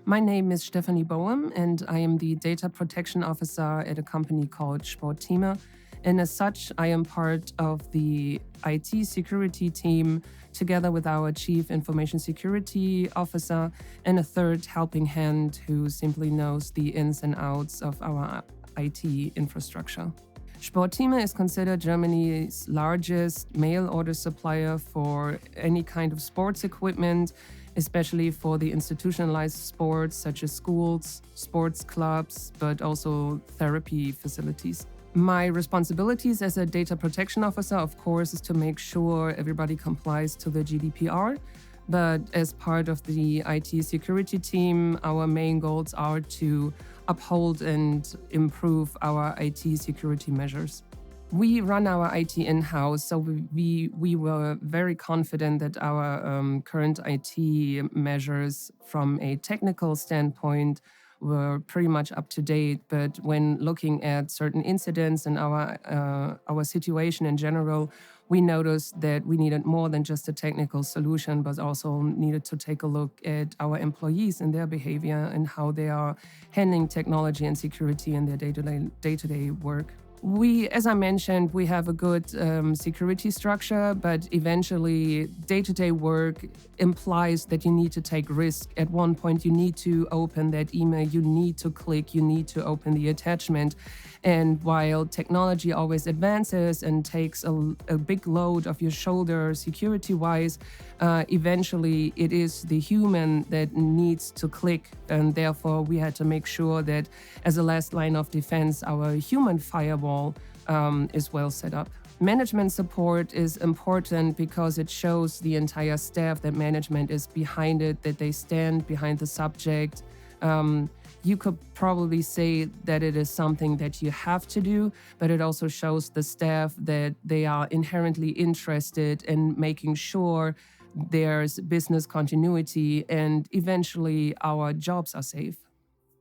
My name is Stephanie Boehm, and I am the Data Protection Officer at a company called Sport-Thieme. And as such, I am part of the IT security team together with our Chief Information Security Officer and a third helping hand who simply knows the ins and outs of our IT infrastructure. Sport-Thieme is considered Germany's largest mail order supplier for any kind of sports equipment, especially for the institutionalized sports such as schools, sports clubs, but also therapy facilities. My responsibilities as a data protection officer, of course, is to make sure everybody complies to the GDPR. But as part of the IT security team, our main goals are to uphold and improve our IT security measures. We run our IT in-house, so we were very confident that our current IT measures from a technical standpoint were pretty much up to date. But when looking at certain incidents and our situation in general, we noticed that we needed more than just a technical solution, but also needed to take a look at our employees and their behavior and how they are handling technology and security in their day-to-day work. As I mentioned, we have a good security structure, but eventually day-to-day work implies that you need to take risk. At one point, you need to open that email, you need to click, you need to open the attachment. And while technology always advances and takes a big load off your shoulder security-wise, eventually it is the human that needs to click. And therefore, we had to make sure that as a last line of defense, our human firewall is well set up. Management support is important because it shows the entire staff that management is behind it, that they stand behind the subject. You could probably say that it is something that you have to do, but it also shows the staff that they are inherently interested in making sure there's business continuity and eventually our jobs are safe.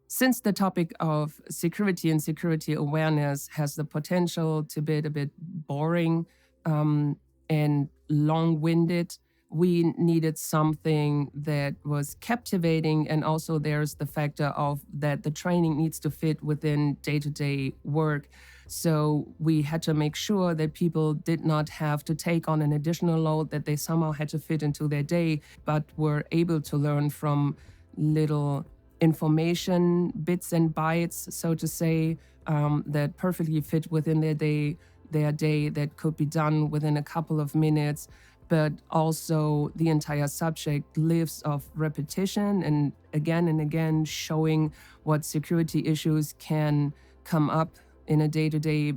Since the topic of security and security awareness has the potential to be a bit boring and long-winded, we needed something that was captivating, and also there's the factor of that the training needs to fit within day-to-day work. So we had to make sure that people did not have to take on an additional load that they somehow had to fit into their day, but were able to learn from little information, bits and bytes, so to say, that perfectly fit within their day that could be done within a couple of minutes. But also the entire subject lives of repetition and again showing what security issues can come up on a day-to-day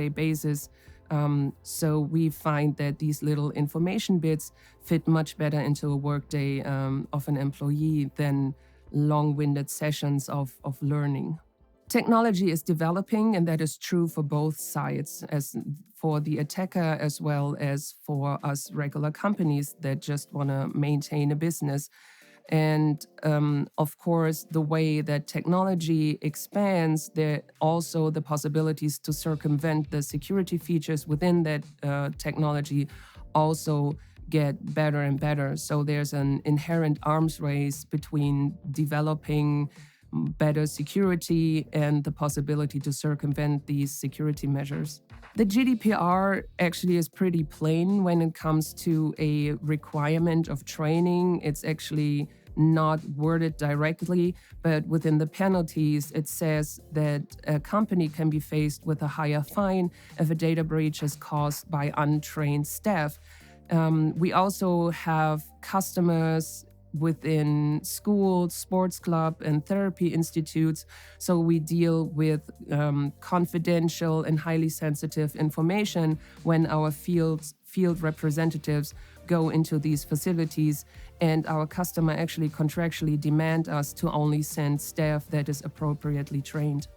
basis. So we find that these little information bits fit much better into a workday of an employee than long-winded sessions of learning. Technology is developing, and that is true for both sides, as for the attacker as well as for us regular companies that just want to maintain a business. And of course, the way that technology expands, there also the possibilities to circumvent the security features within that technology also get better and better. So there's an inherent arms race between developing better security and the possibility to circumvent these security measures. The GDPR actually is pretty plain when it comes to a requirement of training. It's actually not worded directly, but within the penalties, it says that a company can be faced with a higher fine if a data breach is caused by untrained staff. We also have customers within schools, sports club, and therapy institutes. So we deal with confidential and highly sensitive information when our field representatives go into these facilities, and our customer actually contractually demand us to only send staff that is appropriately trained.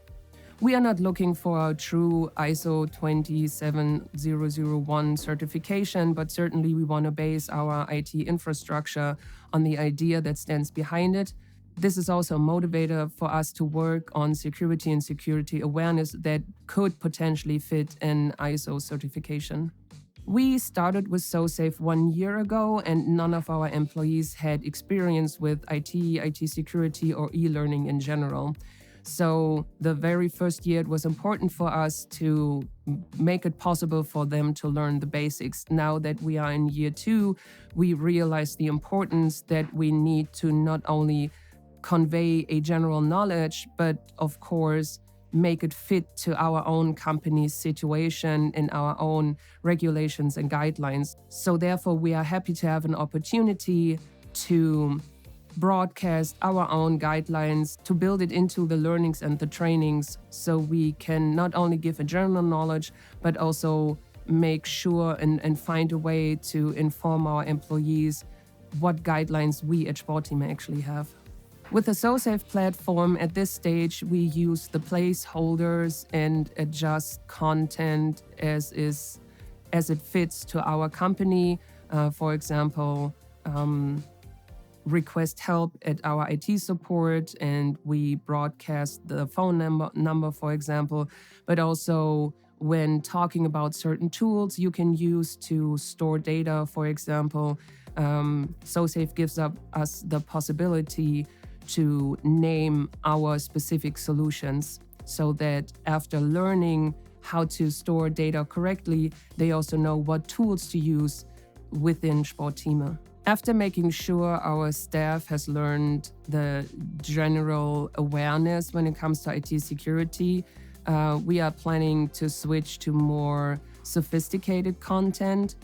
We are not looking for a true ISO 27001 certification, but certainly we want to base our IT infrastructure on the idea that stands behind it. This is also a motivator for us to work on security and security awareness that could potentially fit an ISO certification. We started with SoSafe 1 year ago, and none of our employees had experience with IT security, or e-learning in general. So the very first year, it was important for us to make it possible for them to learn the basics. Now that we are in year 2, we realize the importance that we need to not only convey a general knowledge, but of course, make it fit to our own company's situation and our own regulations and guidelines. So therefore, we are happy to have an opportunity to broadcast our own guidelines, to build it into the learnings and the trainings, so we can not only give a general knowledge, but also make sure and find a way to inform our employees what guidelines we at Sport-Thieme actually have. With the SoSafe platform, at this stage, we use the placeholders and adjust content as it fits to our company. For example, request help at our IT support, and we broadcast the phone number, for example. But also, when talking about certain tools you can use to store data, for example, SoSafe gives us the possibility to name our specific solutions, so that after learning how to store data correctly, they also know what tools to use within Sport-Thieme. After making sure our staff has learned the general awareness when it comes to IT security, we are planning to switch to more sophisticated content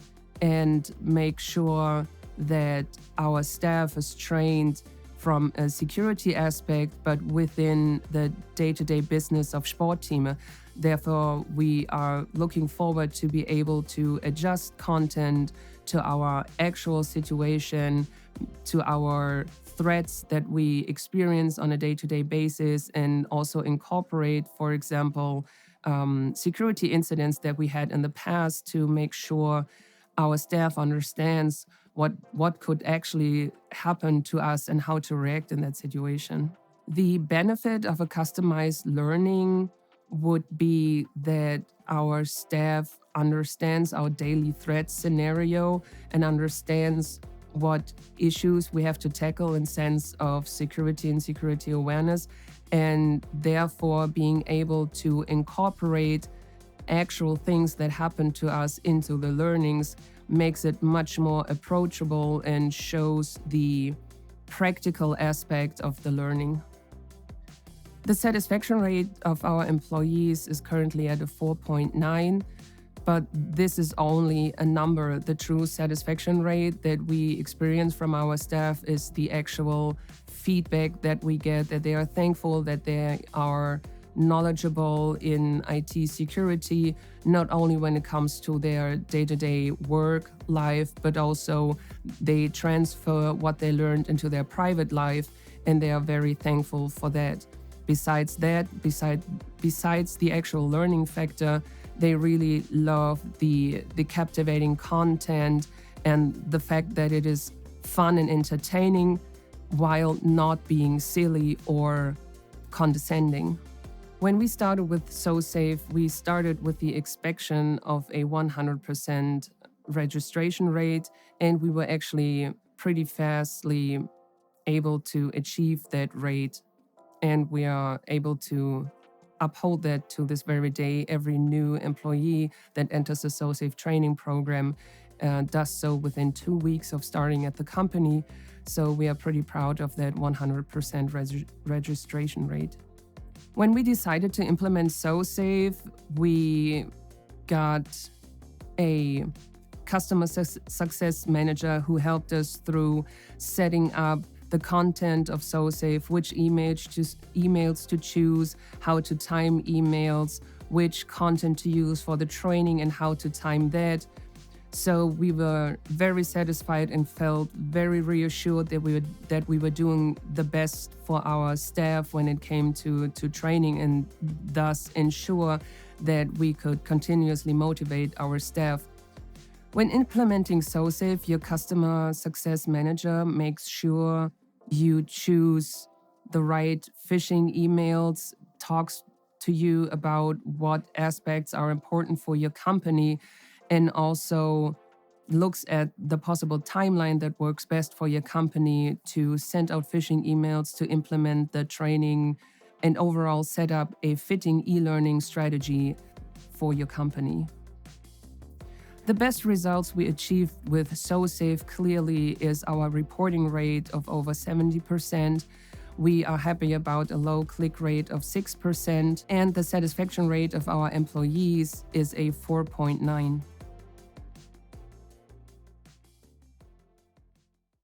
and make sure that our staff is trained from a security aspect, but within the day-to-day business of Sport-Thieme. Therefore, we are looking forward to be able to adjust content to our actual situation, to our threats that we experience on a day-to-day basis, and also incorporate, for example, security incidents that we had in the past, to make sure our staff understands what could actually happen to us and how to react in that situation. The benefit of a customized learning would be that our staff understands our daily threat scenario and understands what issues we have to tackle in sense of security and security awareness, and therefore being able to incorporate actual things that happen to us into the learnings makes it much more approachable and shows the practical aspect of the learning. The satisfaction rate of our employees is currently at a 4.9, but this is only a number. The true satisfaction rate that we experience from our staff is the actual feedback that we get, that they are thankful that they are knowledgeable in IT security, not only when it comes to their day-to-day work life, but also they transfer what they learned into their private life, and they are very thankful for that. Besides the actual learning factor, they really love the captivating content and the fact that it is fun and entertaining while not being silly or condescending. When we started with SoSafe, we started with the expectation of a 100% registration rate, and we were actually pretty fastly able to achieve that rate. And we are able to uphold that to this very day. Every new employee that enters the SoSafe training program does so within 2 weeks of starting at the company. So we are pretty proud of that 100% registration rate. When we decided to implement SoSafe, we got a customer success manager who helped us through setting up the content of SoSafe, which emails to choose, how to time emails, which content to use for the training and how to time that. So we were very satisfied and felt very reassured that we were doing the best for our staff when it came to training, and thus ensure that we could continuously motivate our staff. When implementing SoSafe, your customer success manager makes sure you choose the right phishing emails, talks to you about what aspects are important for your company, and also looks at the possible timeline that works best for your company to send out phishing emails, to implement the training, and overall set up a fitting e-learning strategy for your company. The best results we achieve with SoSafe clearly is our reporting rate of over 70%. We are happy about a low click rate of 6%, and the satisfaction rate of our employees is a 4.9.